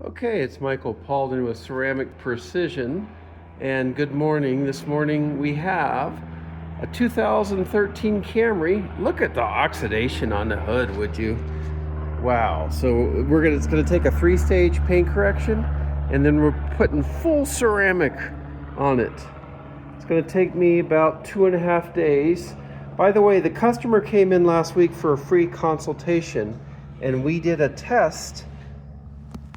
Okay, it's Michael Paulden with Ceramic Precision, and good morning. This morning we have a 2013 Camry. Look at the oxidation on the hood, would you? Wow. So it's gonna take a 3-stage paint correction, and then we're putting full ceramic on it. It's gonna take me about 2.5 days. By the way, the customer came in last week for a free consultation, and we did a test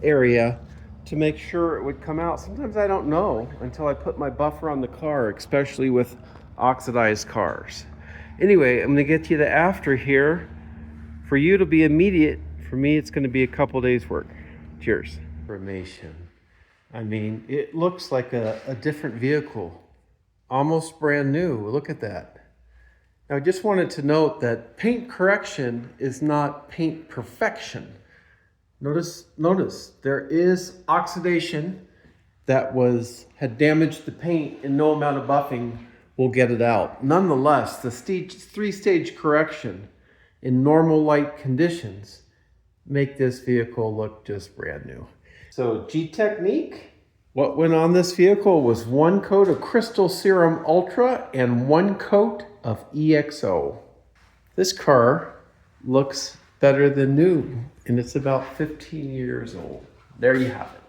area to make sure it would come out. Sometimes I don't know until I put my buffer on the car, especially with oxidized cars. Anyway, I'm gonna get you the after here. For you to be immediate, for me it's gonna be a couple days work. Cheers. Information. I mean, it looks like a different vehicle, almost brand new. Look at that. Now I just wanted to note that paint correction is not paint perfection. Notice there is oxidation that had damaged the paint, and no amount of buffing will get it out. Nonetheless, the 3-stage correction in normal light conditions make this vehicle look just brand new. So Gtechniq, what went on this vehicle was 1 coat of Crystal Serum Ultra and 1 coat of EXO. This car looks better than new, and it's about 15 years old. There you have it.